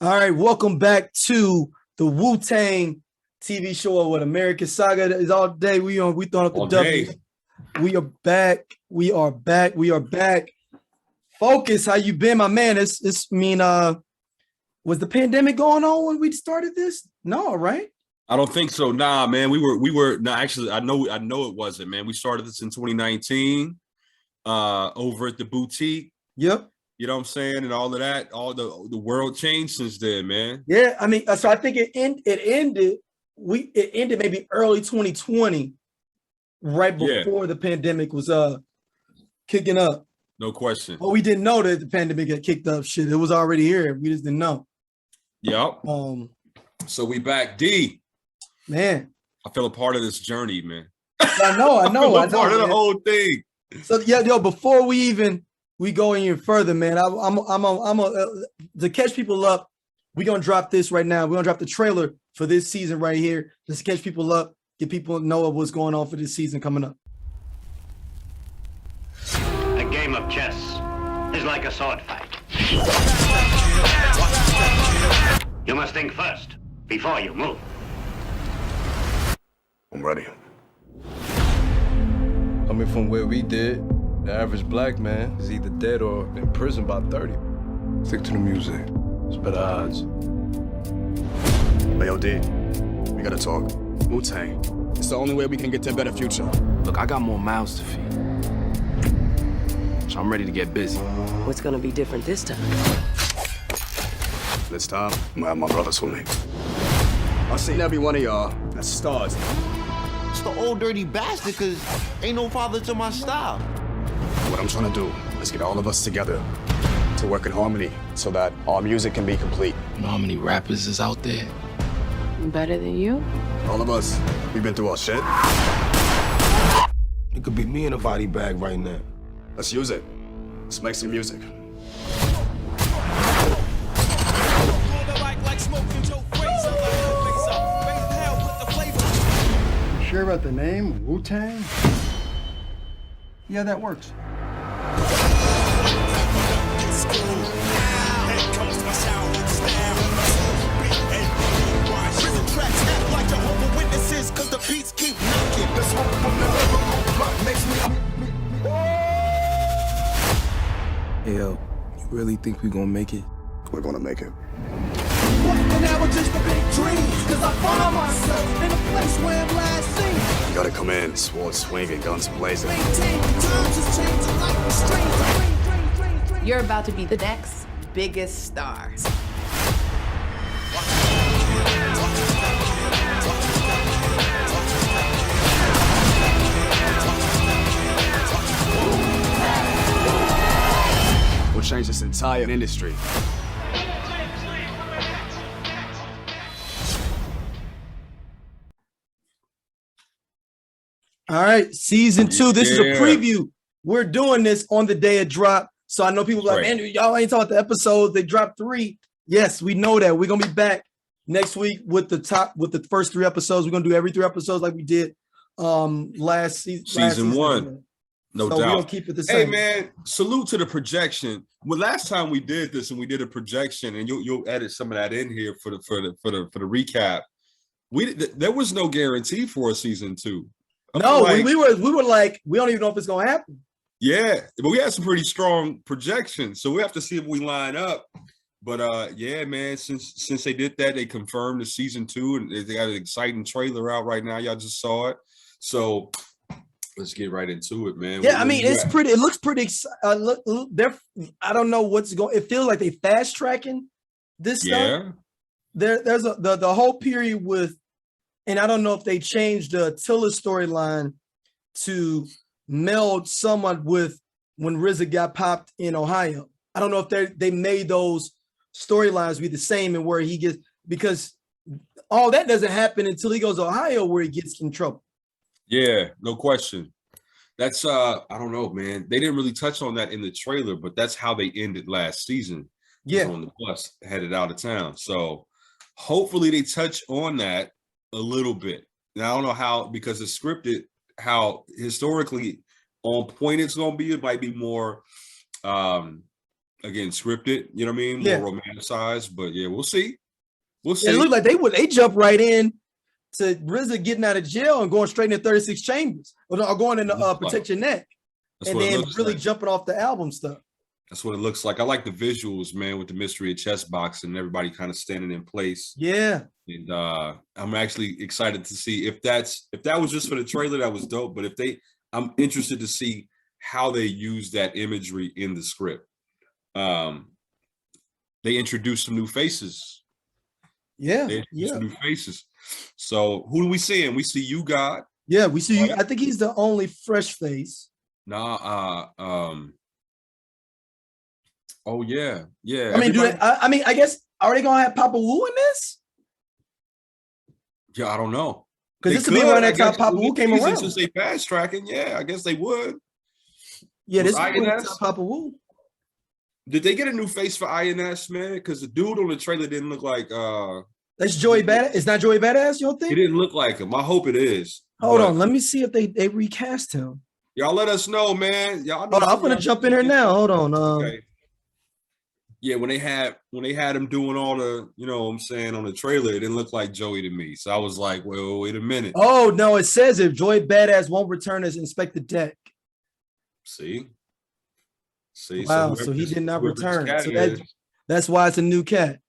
All right, welcome back to the Wu-Tang TV show with American Saga. Is all day. We throwing up the W. We are back. We are back. We are back. Focus. How you been, my man? Was the pandemic going on when we started this? No, right? I don't think so. Nah, man. We were no, actually, I know it wasn't, man. We started this in 2019 over at the boutique. Yep. You know what I'm saying? And all of that, all the world changed since then, man. Yeah, I mean, so I think it ended maybe early 2020, right before the pandemic was kicking up. No question. Well, we didn't know that the pandemic had kicked up. Shit, it was already here. We just didn't know. Yep. So we back. D. Man. I feel a part of this journey, man. I know. I know, part of the whole thing. So yeah, before we go any further, man, I'm to catch people up. We're gonna drop this right now. We're gonna drop the trailer for this season right here. Just to catch people up, get people know what's going on for this season coming up. A game of chess is like a sword fight. You must think first before you move. I'm ready. Coming from where we did, the average black man is either dead or in prison by 30. Stick to the music. It's better odds. Hey, yo, D, we gotta talk. Wu-Tang. It's the only way we can get to a better future. Look, I got more mouths to feed. So I'm ready to get busy. What's gonna be different this time? This time, I'm gonna have my brothers with me. I've seen every one of y'all as stars. It's the old dirty bastard, cause ain't no father to my style. What I'm trying to do is get all of us together to work in harmony so that our music can be complete. You know how many rappers is out there? Better than you? All of us, we've been through our shit. It could be me in a body bag right now. Let's use it. Let's make some music. Sure about the name, Wu-Tang? Yeah, that works. Hey, yo, you really think we gonna make it? We're gonna make it. You gotta come in, sword swinging, guns blazing. You're about to be the next biggest star. We'll change this entire industry. All right, season 2. This is a preview. We're doing this on the day it dropped. So I know people are like, man, y'all ain't talking about the episodes. They dropped 3. Yes, we know that. We're gonna be back next week with the first 3 episodes. We're gonna do every 3 episodes like we did last season. Season 1. No doubt. We're gonna keep it the same. Hey man, salute to the projection. Well, last time we did this and we did a projection, and you'll edit some of that in here for the recap. There was no guarantee for a season 2. No, we were like, we don't even know if it's gonna happen. Yeah, but we had some pretty strong projections, so we have to see if we line up. But yeah, man, since they did that, they confirmed the season 2, and they got an exciting trailer out right now. Y'all just saw it, so let's get right into it, man. Yeah, I mean, it's pretty. It looks pretty. Look, I don't know what's going. It feels like they fast tracking this stuff. Yeah, there's the whole period with. And I don't know if they changed the Attila storyline to meld somewhat with when RZA got popped in Ohio. I don't know if they made those storylines be the same and where he gets, because all that doesn't happen until he goes to Ohio where he gets in trouble. Yeah, no question. That's I don't know, man. They didn't really touch on that in the trailer, but that's how they ended last season. Yeah, on the bus headed out of town. So hopefully they touch on that a little bit. Now I don't know how, because it's scripted, how historically on point it's gonna be. It might be more again, scripted, you know what I mean? Yeah. More romanticized, but yeah, we'll see. We'll It see. looked like they jump right in to RZA getting out of jail and going straight into 36 Chambers or going into Protect Your Neck. That's And what it then looks really like. jumping off the album stuff. That's what it looks like. I like the visuals, man, with the mystery of chess box and everybody kind of standing in place. Yeah. And I'm actually excited to see if that was just for the trailer, that was dope. But I'm interested to see how they use that imagery in the script. They introduced some new faces. Yeah. They introduced some new faces. So who do we see? And we see You God. Yeah, we see you. I think he's the only fresh face. Nah, oh yeah. I mean, I guess are they gonna have Papa Wu in this? Yeah, I don't know. Because this would be around that time Papa Wu came around. Since they fast tracking, yeah, I guess they would. Yeah, this was is around Papa Wu. Did they get a new face for INS, man? Because the dude on the trailer didn't look like that's Joey Badass. It's not Joey Badass, you don't think? He didn't look like him. I hope it is. Hold on, let me see if they recast him. Y'all let us know, man. Y'all know. Hold on, I'm gonna jump in here now. Hold on. Okay. Yeah, when they had him doing all the, you know what I'm saying, on the trailer, it didn't look like Joey to me. So I was like, well, wait a minute. Oh no, it says if Joey Badass won't return as Inspector Deck. See? Wow, so he did not return. So that's why it's a new cat.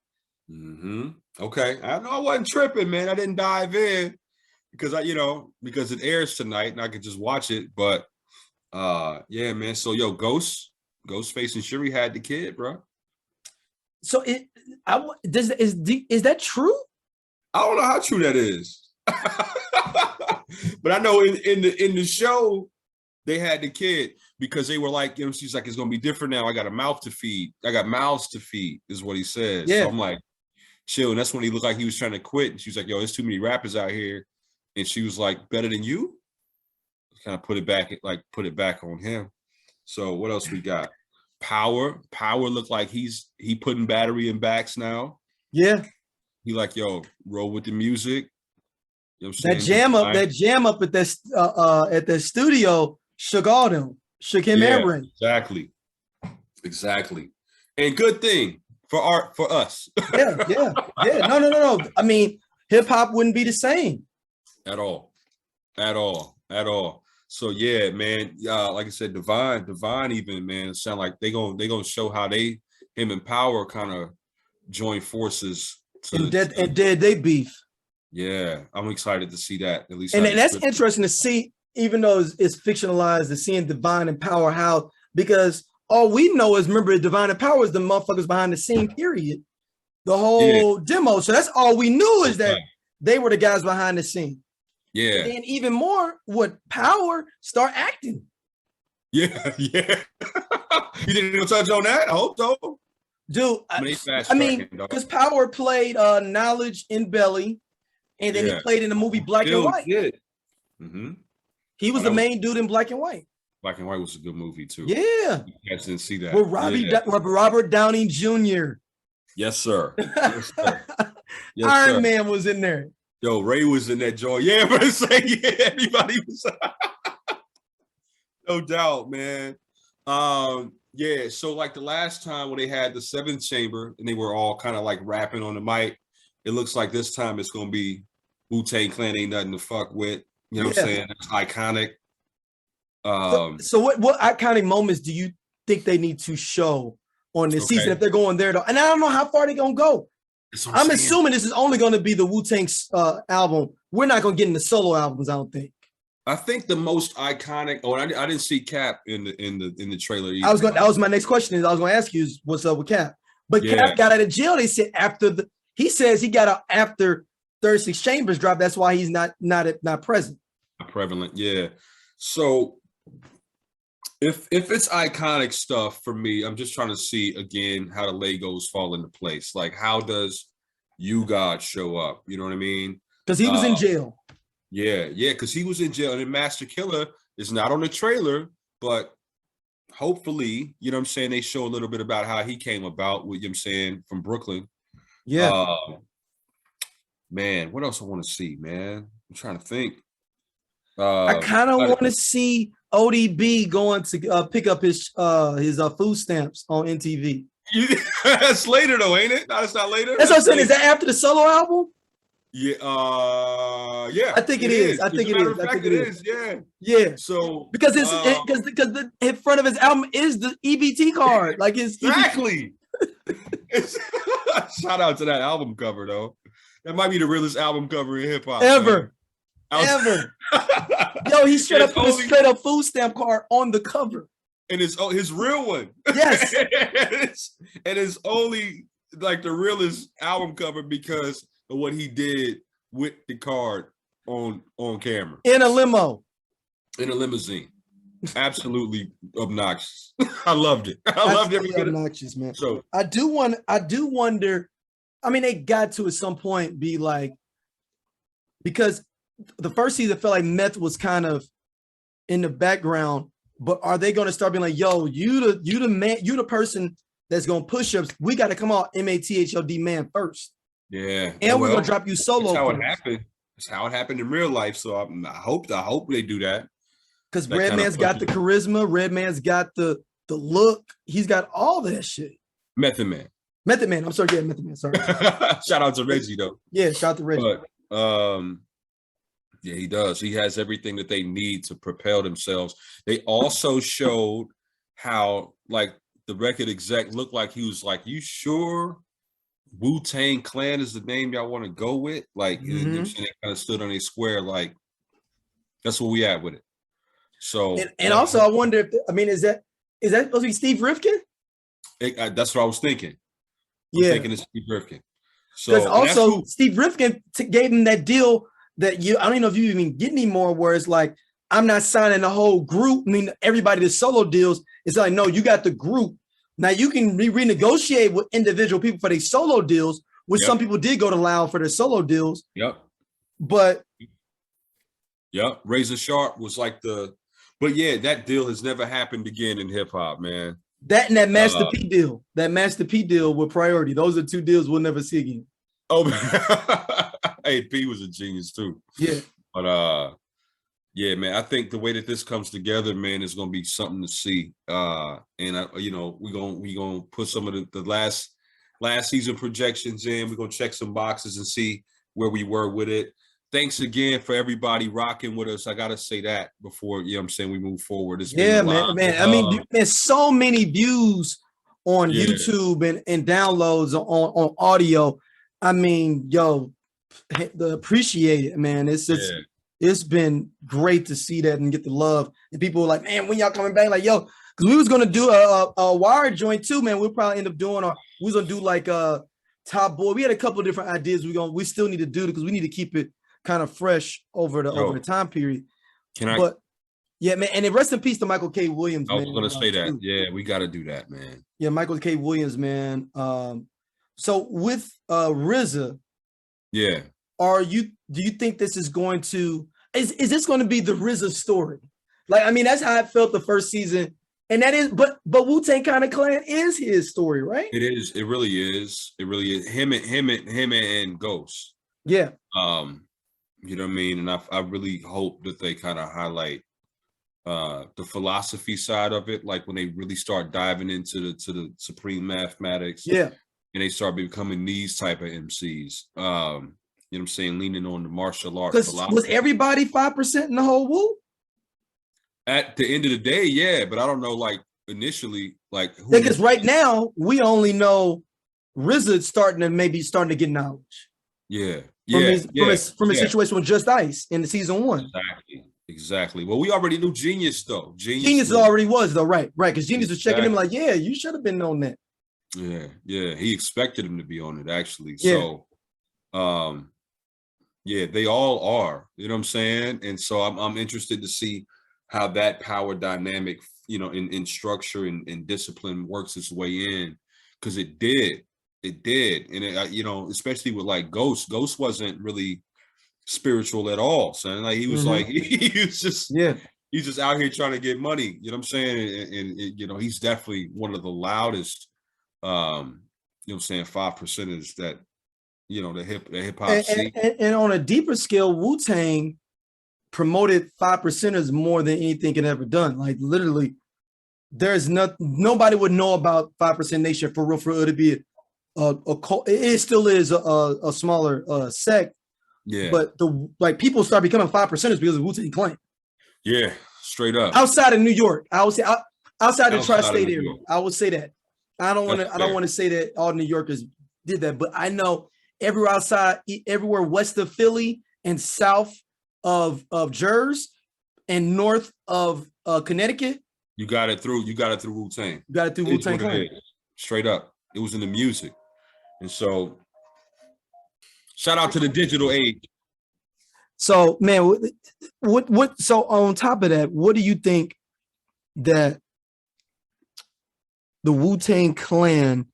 Mm-hmm. Okay. I know I wasn't tripping, man. I didn't dive in because because it airs tonight and I could just watch it. But yeah, man. So Ghostface and Shuri had the kid, bro. So is that true? I don't know how true that is. But I know in the show they had the kid because they were like, she's like, it's gonna be different now. I got a mouth to feed. I got mouths to feed, is what he says. Yeah. So I'm like, chill. And that's when he looked like he was trying to quit. And she was like, yo, there's too many rappers out here. And she was like, better than you? Kind of put it back on him. So what else we got? Power looked like he putting battery in backs now. Yeah. He like, yo, roll with the music. You know what I'm that jam up at the studio shook him and Ray. Exactly. And good thing for us. Yeah. No. I mean, hip hop wouldn't be the same. At all. So yeah, man. Like I said, Divine even, man, sound like they gonna show how him and Power kind of join forces. And did they beef? Yeah, I'm excited to see that at least. And that's interesting to see, even though it's fictionalized, to seeing Divine and Power how, because all we know is, remember, Divine and Power is the motherfuckers behind the scene, period. The whole demo. So that's all we knew is that they were the guys behind the scene. Yeah. And even more, would Power start acting? Yeah. You didn't touch on that? I hope so. Dude, I mean, because Power played Knowledge in Belly, and then he played in the movie Black and White. Mm-hmm. He was the main dude in Black and White. Black and White was a good movie too. Yeah. You guys didn't see that. With Robert Downey Jr. Yes, sir. Iron Man was in there. Yo, Ray was in that joint. Yeah, but everybody was. No doubt, man. Yeah, so like the last time when they had the 7th chamber and they were all kind of like rapping on the mic, it looks like this time it's gonna be Wu-Tang Clan ain't nothing to fuck with. You know what I'm saying? It's iconic. So what iconic moments do you think they need to show on this season if they're going there? And I don't know how far they're gonna go. I'm assuming this is only going to be the Wu-Tang album. We're not going to get into solo albums, I don't think. I think the most iconic. Oh, I didn't see Cap in the trailer either. That was my next question. I was going to ask you is what's up with Cap. But Cap got out of jail. They said he says he got out after 36 Chambers dropped. That's why he's not present. Not prevalent, yeah. So if it's iconic stuff for me, I'm just trying to see again how the Legos fall into place. Like, how does You God show up? You know what I mean? Because he was in jail. Yeah, because he was in jail. And then Master Killer is not on the trailer, but hopefully, you know what I'm saying, they show a little bit about how he came about with, you know what I'm saying, from Brooklyn. Yeah. Man, what else I want to see, man? I'm trying to think. I kind of want to see ODB going to pick up his food stamps on MTV. That's later though, ain't it? No, it's not later. That's what I'm saying. Is that after the solo album? Yeah, yeah. I think it is. I think it is. I think it is. Yeah, yeah. So because the in front of his album is the EBT card, like it's exactly. Shout out to that album cover though. That might be the realest album cover in hip hop ever. Yo, he straight up put a straight up food stamp card on the cover, and it's his real one. Yes, and it's only like the realest album cover because of what he did with the card on camera in a limo, in a limousine. Absolutely obnoxious. I loved it. I loved every bit. Obnoxious, man. So I do wonder. I mean, they got to at some point be like, because the first season felt like meth was kind of in the background, but are they going to start being like, yo, you the man, you the person that's going to push us. We got to come out MATHLD man first. Yeah. And we're going to drop you solo. That's how it happened. That's how it happened in real life. So I hope they do that. Because Redman's got the charisma. Redman's got the look. He's got all that shit. Method Man. I'm sorry. Yeah, Method Man. Sorry. Shout out to Reggie though. Yeah, shout out to Reggie. But, yeah, he does. He has everything that they need to propel themselves. They also showed how, like, the record exec looked like he was like, "You sure Wu-Tang Clan is the name y'all want to go with?" Like, they kind of stood on a square, like, that's where we at with it. So, and also, I wonder if is that supposed to be Steve Rifkin? That's what I was thinking. I'm thinking it's Steve Rifkin. So, because also Steve Rifkin gave him that deal that I don't even know if you even get anymore, where it's like, I'm not signing the whole group. I mean, everybody that solo deals, it's like, no, you got the group. Now you can renegotiate with individual people for their solo deals, which some people did go to Loud for their solo deals. Yep. But Razor Sharp was like but yeah, that deal has never happened again in hip hop, man. That and that Master P deal. That Master P deal with Priority. Those are two deals we'll never see again. Oh, hey, P was a genius too. Yeah. But yeah, man, I think the way that this comes together, man, is gonna be something to see. And we're gonna put some of the last season projections in. We're gonna check some boxes and see where we were with it. Thanks again for everybody rocking with us. I gotta say that before we move forward. Man. I mean, there's so many views on YouTube and downloads on audio. I mean, appreciate it, man. It's been great to see that and get the love. And people were like, man, when y'all coming back? Like, yo, because we was gonna do a wire joint too, man. We'll probably end up doing, or we was gonna do like Top Boy. We had a couple of different ideas we still need to do because we need to keep it kind of fresh over the time period. Yeah, man. And then rest in peace to Michael K. Williams. I was gonna say that. Yeah, we got to do that, man. Yeah, Michael K. Williams, man. So with RZA, yeah, do you think this is going to is this going to be the RZA story? Like, I mean, that's how I felt the first season, and that is, but Wu-Tang kind of Clan is his story, right? It is. It really is. It really is. Him and Ghost. Yeah. You know what I mean? And I really hope that they kind of highlight the philosophy side of it, like when they really start diving into the supreme mathematics. Yeah. And they start becoming these type of MCs. You know what I'm saying? Leaning on the martial arts philosophy. Was everybody 5% in the whole Wu? At the end of the day, yeah. But I don't know, like, initially, like, who because right now we only know RZA starting to get knowledge. Yeah. From his situation with Just Ice in the season 1. Exactly. Well, we already knew Genius though. Genius already was though, right? Because Genius was checking him like, yeah, you should have been on that. Yeah. He expected him to be on it actually. Yeah. So, yeah, they all are. You know what I'm saying? And so I'm interested to see how that power dynamic, in structure and discipline works its way in, because it did. And it, especially with like Ghost wasn't really spiritual at all, son. Like he was like he's just out here trying to get money. You know what I'm saying? And he's definitely one of the loudest. 5%ers that the hip hop scene. And on a deeper scale, Wu-Tang promoted 5%ers more than anything can ever done. Like literally, there's nobody would know about 5% Nation for real. For it to be a cult, it still is a smaller sect. Yeah. But people start becoming 5%ers because of Wu-Tang Clan. Yeah, straight up. Outside of New York, I would say outside the tri-state area. York. I would say that. I don't want to say that all New Yorkers did that, but I know everywhere west of Philly and south of Jersey and north of Connecticut. You got it through Wu-Tang. You got it through Wu-Tang Clan. Straight up. It was in the music. And so shout out to the digital age. So man, so on top of that, what do you think that the Wu-Tang Clan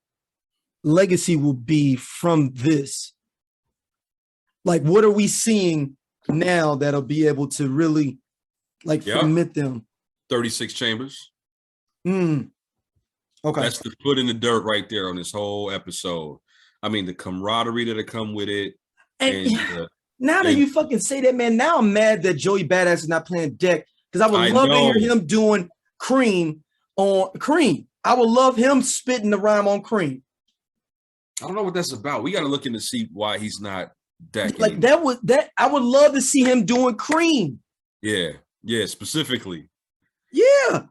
legacy will be from this? Like, what are we seeing now that'll be able to really ferment them? 36 Chambers. Okay. That's the foot in the dirt right there on this whole episode. I mean, the camaraderie that'll come with it. Now that you fucking say that, man, now I'm mad that Joey Badass is not playing Deck, because I would love to hear him doing Cream on Cream. I would love him spitting the rhyme on Cream. I don't know what that's about. We got to look in to see why he's not Deck. Like that I would love to see him doing Cream. Yeah, specifically. Yeah.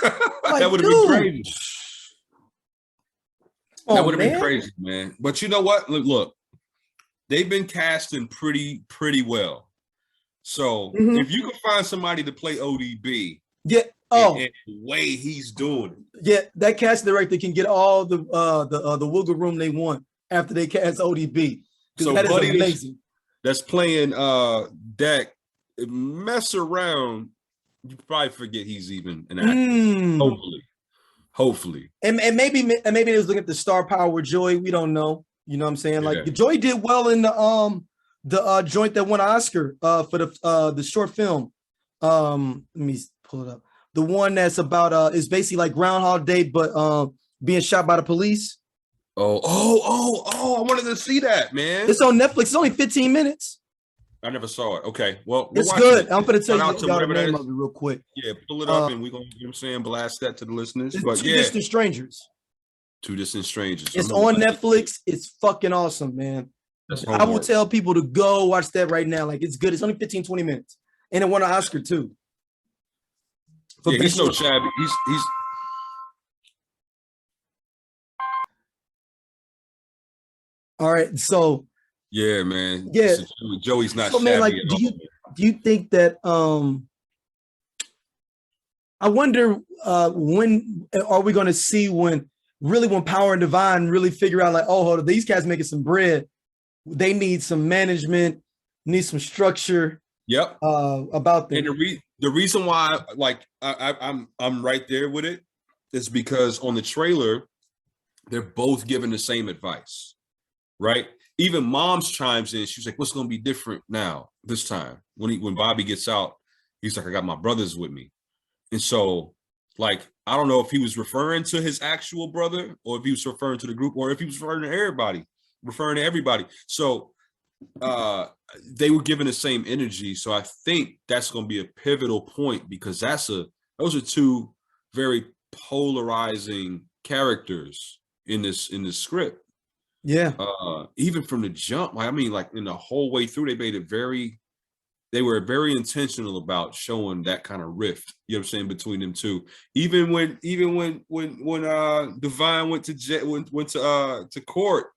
That would have been crazy. That would have been crazy, man. But you know what? Look, they've been casting pretty well. So if you can find somebody to play ODB, and the way he's doing it. Yeah, that cast director can get all the wiggle room they want after they cast ODB. So that is buddy amazing. That's playing Deck, mess around. You probably forget he's even an actor. Hopefully. And maybe they was looking at the star power with Joey. We don't know. You know what I'm saying? Like Joey did well in the joint that won an Oscar for the short film. Let me pull it up. The one that's about is basically like Groundhog Day, but being shot by the police. Oh! I wanted to see that, man. It's on Netflix. It's only 15 minutes. I never saw it. Okay, well, it's good. I'm gonna tell you the name of it real quick. Yeah, pull it up and we're gonna, you know what I'm saying, blast that to the listeners. But Two Distant Strangers. Two Distant Strangers. It's on Netflix. It's fucking awesome, man. I will tell people to go watch that right now. Like, it's good. It's only 15, 20 minutes. And it won an Oscar too. Yeah, he's so shabby. He's all right. So yeah, man. Yeah, Joey's not. So shabby man, like, at all. do you think that? I wonder when are we going to see when Power and Divine really figure out like, oh, hold on, these guys making some bread. They need some management, need some structure. Yep. About them. And the reason why, like, I'm right there with it is because on the trailer, they're both giving the same advice, right? Even Moms chimes in. She's like, "What's going to be different now this time?" When Bobby gets out, he's like, "I got my brothers with me," and so, like, I don't know if he was referring to his actual brother or if he was referring to the group or if he was referring to everybody. So they were given the same energy. So I think that's going to be a pivotal point because those are two very polarizing characters in this script. Yeah. Even from the jump, I mean, like in the whole way through, they were very intentional about showing that kind of rift, you know what I'm saying, between them two. Even when Divine went to court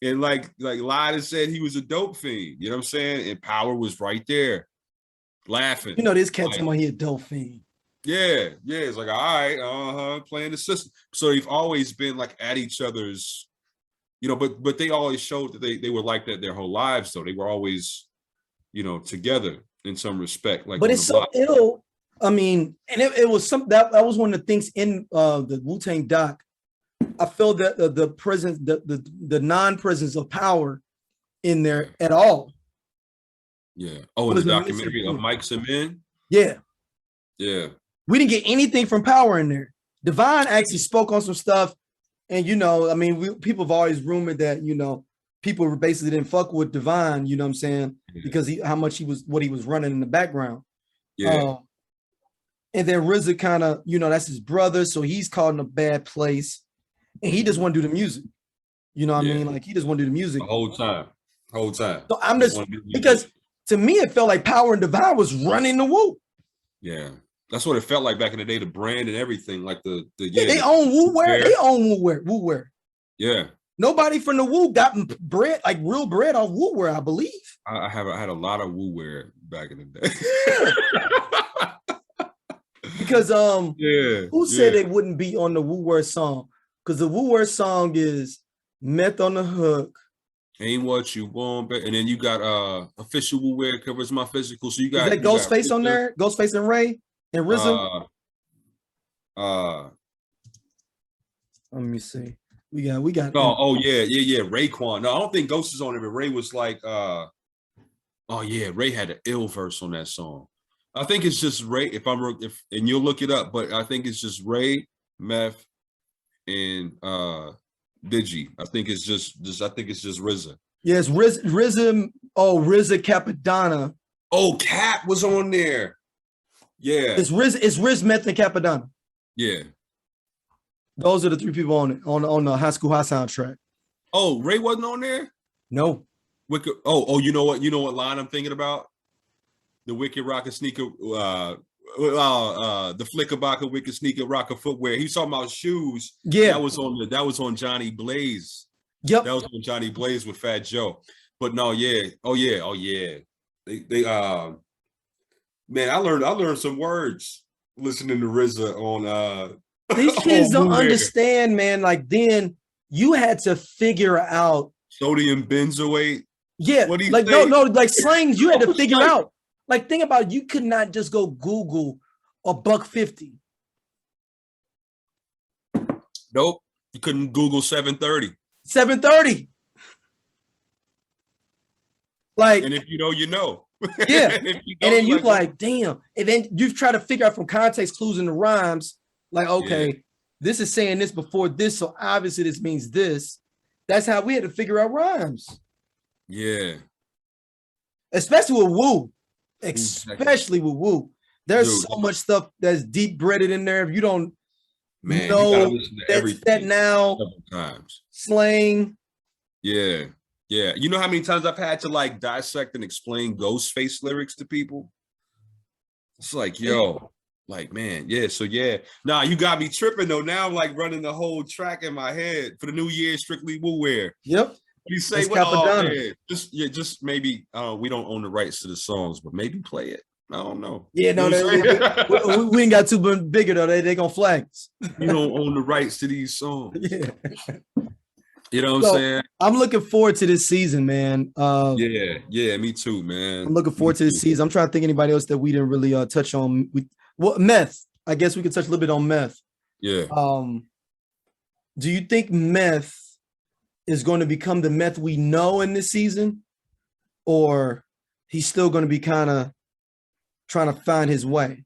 and like lied and said he was a dope fiend, you know what I'm saying? And Power was right there laughing. You know, this cat talking about he a dope fiend. Yeah. It's like, all right, playing the system. So they've always been like at each other's, you know, but they always showed that they were like that their whole lives, though. They were always, you know, together in some respect. Like, but it's so ill. I mean, and it was something that was one of the things in the Wu-Tang doc. I feel that the presence, the non-presence of Power in there at all. Yeah. Oh, in the documentary of Mike Simin? Yeah. Yeah. We didn't get anything from Power in there. Divine actually spoke on some stuff. And, you know, I mean, people have always rumored that, you know, people basically didn't fuck with Divine, you know what I'm saying? Yeah. Because what he was running in the background. Yeah. And then RZA kind of, that's his brother, so he's caught in a bad place, and he just want to do the music. You know what I mean? Like he just want to do the music the whole time. So I'm just because to me it felt like Power and Divine was running the Wu. Yeah, that's what it felt like back in the day. The brand and everything, like they own Wu wear. They own Wu wear. Yeah. Nobody from the Wu got bread, like real bread off Wu wear, I believe. I had a lot of Wu wear back in the day. Because who said they wouldn't be on the Wu wear song? Because the Wu wear song is Meth on the Hook. Ain't what you want, and then you got official Wu wear covers my physical. So you got is that Ghostface on there? Ghostface and Ray and RZA. Let me see. We got. Oh yeah. Raekwon. No, I don't think Ghost is on it, but Ray was like, Ray had an ill verse on that song. I think it's just Ray. And you'll look it up, but I think it's just Ray, Meth, and Digi. I think it's just RZA. Yes, RZA. Oh, RZA Capadonna. Oh, Cap was on there. Yeah, it's Riz, Meth, and Capadonna. Yeah, those are the three people on it on the High School High soundtrack. Oh, Ray wasn't on there. No. Wicked. Oh, you know what? You know what line I'm thinking about? The Wicked Rocker Sneaker. The Flickerbaka Wicked Sneaker Rocker Footwear. He's talking about shoes. Yeah, that was on Johnny Blaze. Yep, that was on Johnny Blaze with Fat Joe. But no, yeah, oh yeah. They man, I learned some words listening to RZA on these kids don't understand, man. Like then you had to figure out sodium benzoate. Yeah, what do you like say? no, like slangs you had to figure out. Like, think about it, you could not just go Google a $1.50. Nope. You couldn't Google 730. 730. Like, and if you know, you know. Yeah. And then you like, damn. And then you try to figure out from context clues in the rhymes, like, okay, this is saying this before this, so obviously this means this. That's how we had to figure out rhymes. Yeah. Especially with Wu. Especially with Wu. There's so much stuff that's deep breaded in there. If you don't know that now, times. Slang. Yeah. Yeah. You know how many times I've had to like dissect and explain Ghostface lyrics to people? It's like, yo, like, man, yeah. So yeah. Nah, you got me tripping though. Now I'm like running the whole track in my head for the new year, strictly Wu wear. Yep. You say, well, just maybe we don't own the rights to the songs, but maybe play it. I don't know. Yeah, no, we ain't got too bigger though. They gonna flag us. You don't own the rights to these songs. Yeah. You know what I'm saying? I'm looking forward to this season, man. Yeah, me too, man. I'm looking forward to this season. I'm trying to think anybody else that we didn't really touch on. Meth. I guess we could touch a little bit on Meth. Yeah. Do you think Meth is going to become the Meth we know in this season, or he's still going to be kind of trying to find his way?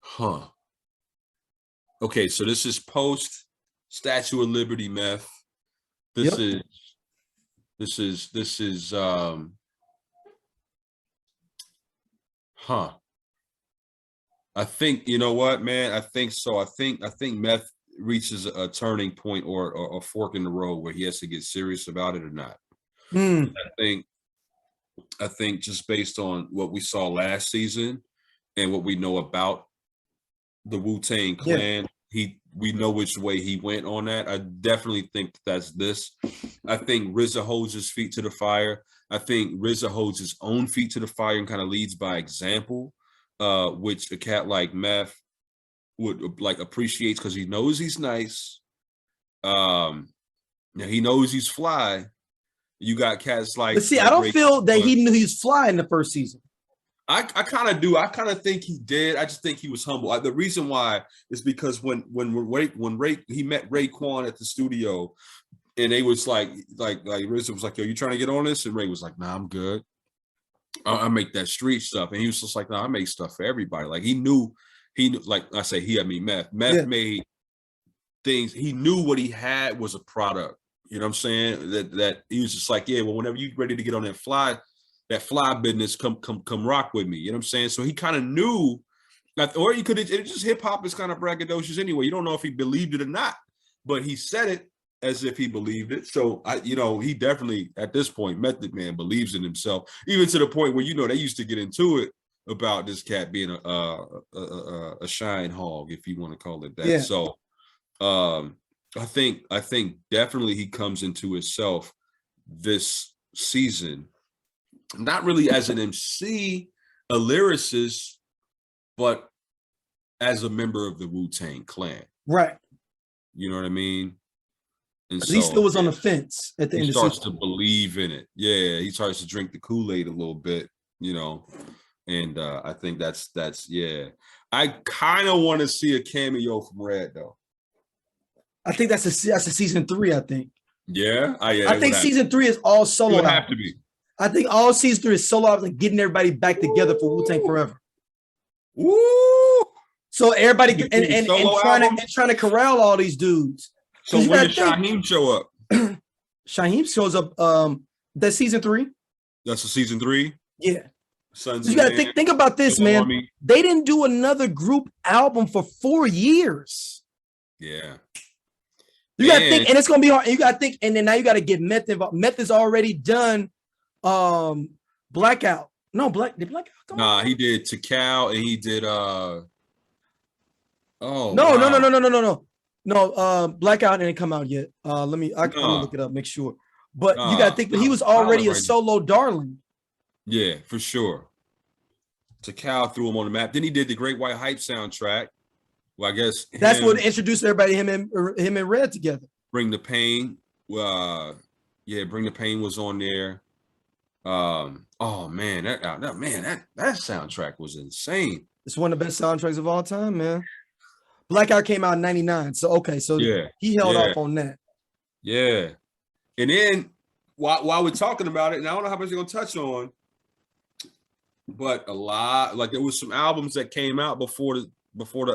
Huh. Okay, so this is post Statue of Liberty Meth. This is I think, you know what, man? I think so. I think Meth reaches a turning point or a fork in the road where he has to get serious about it or not. I think just based on what we saw last season and what we know about the Wu-Tang Clan, we know which way he went on that. I definitely think that's this. I think RZA holds his feet to the fire. I think RZA holds his own feet to the fire and kind of leads by example, which a cat like Meth would like appreciates because he knows he's nice. He knows he's fly. You got cats like. But see, I don't feel that he knew he was fly in the first season. I kind of do. I kind of think he did. I just think he was humble. The reason why is because when he met Raekwon at the studio, and they was like RZA was like, "Yo, you trying to get on this?" And Ray was like, "Nah, I'm good. I make that street stuff." And he was just like, "Nah, I make stuff for everybody." Like he knew, like I mean, Meth. Meth made things. He knew what he had was a product You know what I'm saying? That he was just like, yeah, well, whenever you're ready to get on that fly business, come rock with me. You know what I'm saying? So he kind of knew that, or he could have, it just hip hop is kind of braggadocious anyway. You don't know if he believed it or not, but he said it as if he believed it. So he definitely at this point, Method Man believes in himself, even to the point where they used to get into it about this cat being a shine hog, if you want to call it that. Yeah. So I think definitely he comes into himself this season, not really as an MC, a lyricist, but as a member of the Wu-Tang clan. Right. You know what I mean? And so he still was on the fence at the end. He starts to believe in it. Yeah, he starts to drink the Kool-Aid a little bit, and I think that's yeah. I kind of want to see a cameo from Red though. I think that's a season 3. I think. Yeah, I think season 3 is all solo. It would have to be. I think all season 3 is solo albums and getting everybody back together for Wu-Tang Forever. Woo! So everybody and trying to corral all these dudes. So when did Shaheem show up? Shaheem shows up. That's season 3. That's a season 3. Yeah. Sons you gotta think about this, man. Army. They didn't do another group album for 4 years. Yeah. You gotta think, and it's gonna be hard. You gotta think, and then now you gotta get Meth involved. Meth has already done Blackout. No, did Blackout come out? He did Tikal and he did No, Blackout didn't come out yet. I'm gonna look it up, make sure. But you gotta think that he was already a solo darling. Yeah, for sure. Tikal threw him on the map. Then he did the Great White Hype soundtrack. Well, I guess that's what introduced everybody, him and Red together. Bring the Pain. Bring the Pain was on there. Oh man, that soundtrack was insane. It's one of the best soundtracks of all time, man. Blackout came out in 99. So he held off on that. Yeah. And then while we're talking about it, and I don't know how much you're gonna touch on, but a lot, like there was some albums that came out before the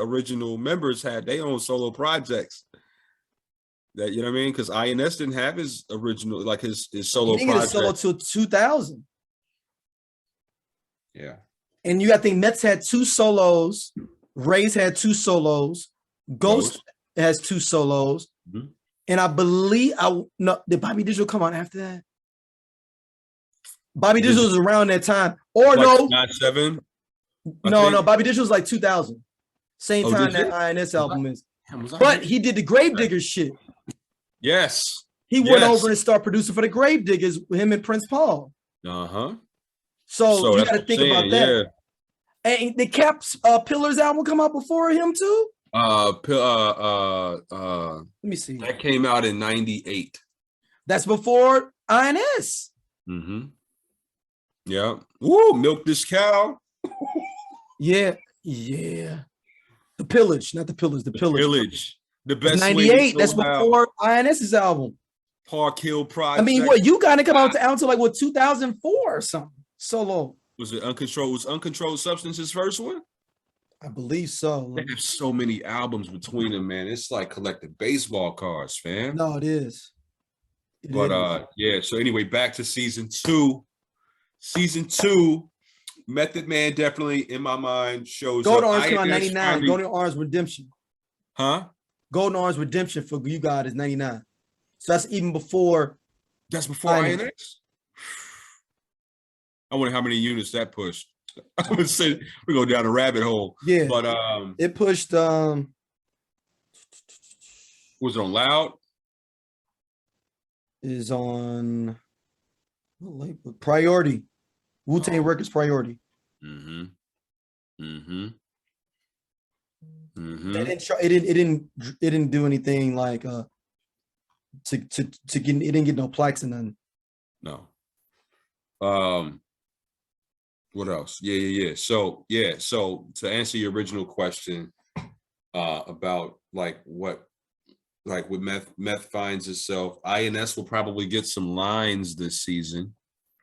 original members had their own solo projects. That, you know what I mean? Because INS didn't have his original, like his solo project. He didn't get a solo till 2000. Yeah. And you got to think Mets had 2 solos. Ray's had 2 solos. Ghost has 2 solos. Mm-hmm. And I believe, did Bobby Digital come out after that? Bobby Digital was around that time. Or like no. 97? No, Bobby Digital was like 2000. Same time that INS album is. But he did the Gravediggers shit. Yes. He went over and started producing for the Gravediggers with him and Prince Paul. Uh-huh. So you got to think about that. Yeah. And the Caps Pillars album come out before him too? Let me see. That came out in 98. That's before INS. Mm-hmm. Yeah. Woo, Milk This Cow. Yeah. The Pillage, not the Pillars, the Pillage. Pillage. The best 98. That's before INS's album. Park Hill Project. I mean, what you gotta come out to like 2004 or something. Solo. Was it Uncontrolled? Was Uncontrolled Substance's first one? I believe so. They have so many albums between them, man. It's like collecting baseball cards, fam. No, it is. Yeah. So anyway, back to season 2. Season 2, Method Man definitely in my mind shows Golden up. Orange came out 99. Golden Orange Redemption. Huh? Golden Orange Redemption for You God is 99. So that's even before. That's before INX? I wonder how many units that pushed. I would say we go down a rabbit hole. Yeah. But it pushed was it on Loud? Is on Priority. Wu-Tang Records Priority. Mm-hmm. It didn't do anything like to get, it didn't get no plaques and nothing. No. What else? Yeah. So to answer your original question about like what with meth finds itself, INS will probably get some lines this season.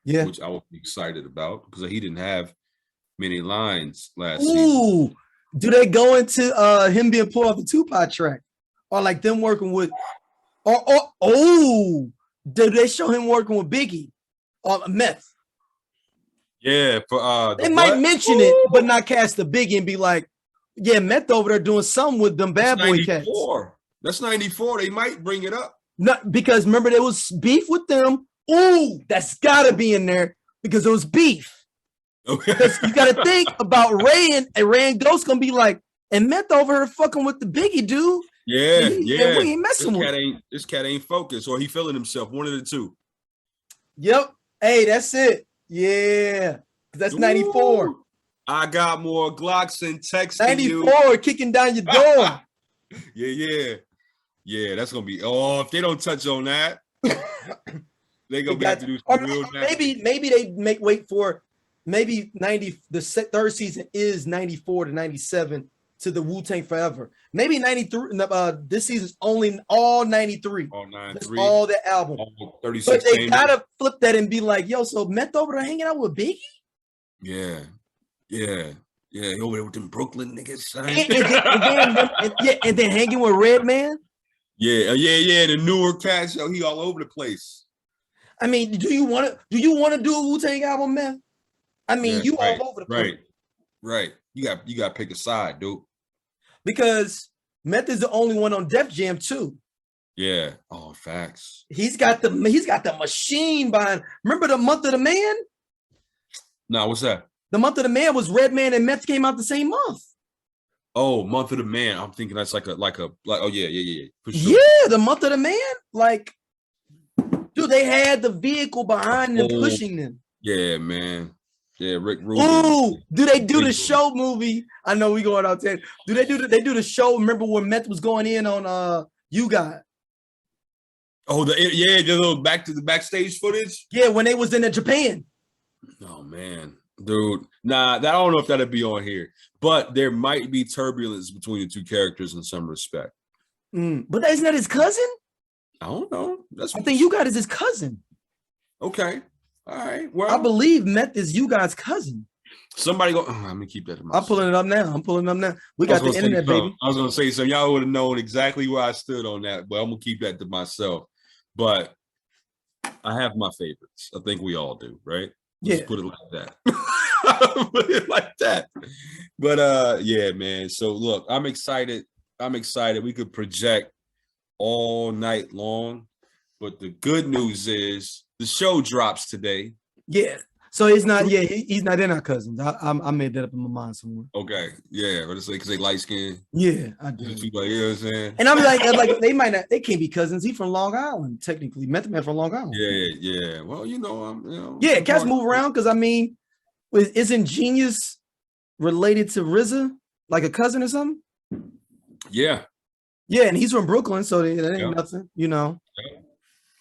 Yeah, which I would be excited about because he didn't have many lines last season. Ooh, do they go into him being pulled off the Tupac track, or like them working with Did they show him working with Biggie on meth? Yeah, for They might mention it, but not cast the Biggie and be like, yeah, meth over there doing something with them bad boy cats. That's 94. They might bring it up. Not because remember there was beef with them. Ooh, that's gotta be in there because it was beef. Okay. Because you gotta think about Ray and Ghost gonna be like, and meth over here fucking with the Biggie dude. Yeah. And we ain't messing with this cat ain't focused, or he feeling himself. One of the two. Yep. Hey, that's it. Yeah. That's 94. Ooh, I got more Glocks and texts. 94 kicking down your door. Yeah, that's gonna be if they don't touch on that, they gonna have to do some real maybe they wait for maybe 90. The third season is 94 to 97 to the Wu-Tang Forever. Maybe 93. This season's only all 93. All 93. That's all the album. All 36. But they gotta flip that and be like, yo, so Meth over there hanging out with Biggie? Yeah. Over there with them Brooklyn niggas. And then hanging with Redman. Yeah. The newer cats, he all over the place. I mean, do you want to do a Wu-Tang album, man? I mean, all over the place. Right. You got to pick a side, dude. Because Meth is the only one on Def Jam too. Yeah. Oh, facts. He's got the machine behind. Remember the Month of the Man? No, what's that? The Month of the Man was Redman and Meth came out the same month. Oh, Month of the Man. I'm thinking that's like oh yeah. For sure. Yeah, the Month of the Man. Like, dude, they had the vehicle behind them pushing them. Yeah, man. Yeah, Rick Rubin. Ooh, do they do the show movie? I know we going out there. Do they do the show? Remember when Meth was going in on You Got? Oh, the little backstage footage? Yeah, when they was in Japan. Oh man. Dude, nah, I don't know if that'll be on here, but there might be turbulence between the two characters in some respect. But isn't that his cousin? I don't know. I think You Got is his cousin. Okay. All right. Well, I believe Meth is You Got's cousin. Somebody go. I'm gonna keep that in mind. I'm pulling it up now. We got the internet, baby. I was gonna say so. Y'all would have known exactly where I stood on that, but I'm gonna keep that to myself. But I have my favorites. I think we all do, right? Let's put it like that. Put it like that. But yeah, man. So look, I'm excited. We could project all night long. But the good news is the show drops today. Yeah. So he's not. Yeah, he's not in our cousins. I made that up in my mind somewhere. Okay. Yeah, but it's like because they light skinned. Yeah, I do. You know what I'm saying? And I'm like they might not. They can't be cousins. He's from Long Island, technically. Method Man from Long Island. Yeah. Well, Yeah, cats move around because I mean, isn't Genius related to RZA, like a cousin or something? Yeah. Yeah, and he's from Brooklyn, so that ain't nothing,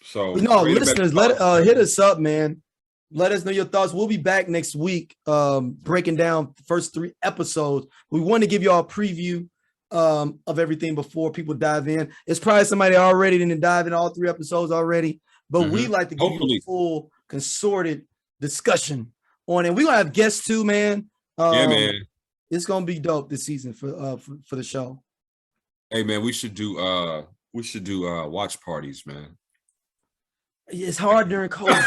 So listeners, hit us up, man. Let us know your thoughts. We'll be back next week, breaking down the first 3 episodes. We want to give you all a preview of everything before people dive in. It's probably somebody already didn't dive in all 3 episodes already, but we like to give you a full consorted discussion on it. We're gonna have guests too, man. Man. It's gonna be dope this season for the show. Hey man, we should do watch parties, man. It's hard during COVID.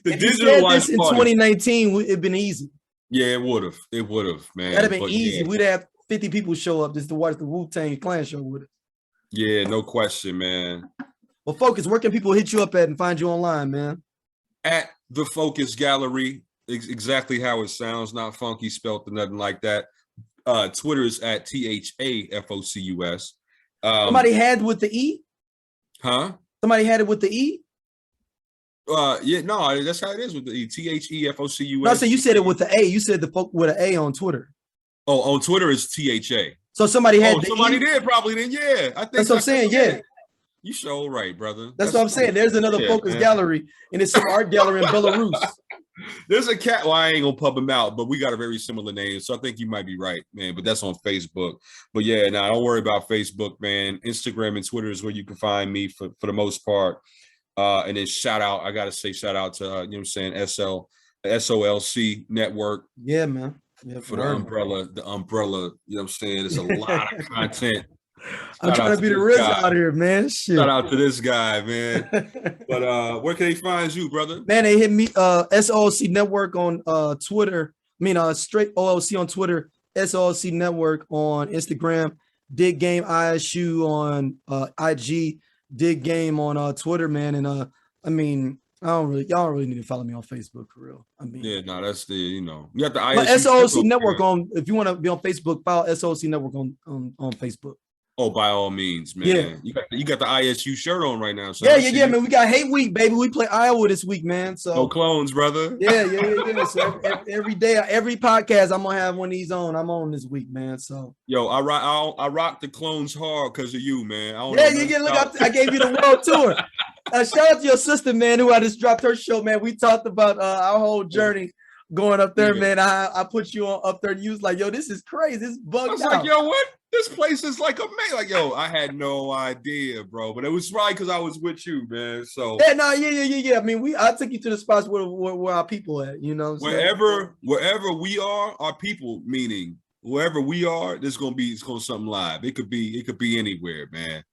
The digital watch in 2019, it'd been easy. Yeah, it would have, man. That'd have been easy. Yeah. We'd have 50 people show up just to watch the Wu-Tang Clan show with us. Yeah, no question, man. Well, Focus, where can people hit you up at and find you online, man? At the Focus Gallery, exactly how it sounds, not funky spelt or nothing like that. Twitter is at THAFOCUS. Somebody had with the E? Huh? Somebody had it with the E? Yeah, no, that's how it is with the E. THEFOCUS. No, so you said it with the A. You said the folk with an A on Twitter. Oh, on Twitter is THA. So somebody had somebody did probably then, yeah. I think that's what I'm saying, yeah. You sure right, brother. That's what I'm saying. There's another Focus Gallery, and it's some art gallery in Belarus. There's a cat. Well, I ain't gonna pub him out, but we got a very similar name, so I think you might be right, man. But that's on Facebook. But yeah, now don't worry about Facebook, man. Instagram and Twitter is where you can find me for the most part. And then I gotta say shout out to you know what I'm saying, SOLC network. Yeah, man. Yeah, for the umbrella, you know what I'm saying? There's a lot of content I'm trying to be the RZA out here, man. Shit. Shout out to this guy, man. But where can they find you, brother? Man, they hit me SOC Network on Twitter. I mean, straight OLC on Twitter, SOC Network on Instagram, Dig Game ISU on IG, Dig Game on Twitter, man. And I mean, y'all don't really need to follow me on Facebook for real. I mean, yeah, no, that's the you got the ISU but SOC Network on. If you want to be on Facebook, follow SOC Network on Facebook. Oh, by all means, man. Yeah. You got the ISU shirt on right now. So Yeah, man. We got hate week, baby. We play Iowa this week, man. So no clones, brother. Yeah. So every day, every podcast, I'm gonna have one of these on. I'm on this week, man. So yo, I rock the clones hard because of you, man. Look, I gave you the world tour. Shout out to your sister, man, who I just dropped her show, man. We talked about our whole journey going up there, man. I put you on up there, and you was like, yo, this is crazy. This is bugged out. I was like, yo, what? This place is like amazing. Like, yo, I had no idea, bro. But it was right because I was with you, man. So yeah. I mean, I took you to the spots where our people at, you know. Wherever we are, our people, meaning wherever we are, it's gonna something live. It could be anywhere, man.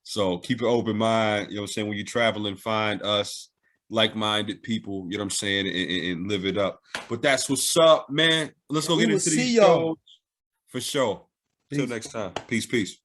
So keep an open mind, you know what I'm saying, when you're traveling, find us like-minded people, you know what I'm saying, and live it up. But that's what's up, man. Let's go get into these shows for sure. Till next time. Peace.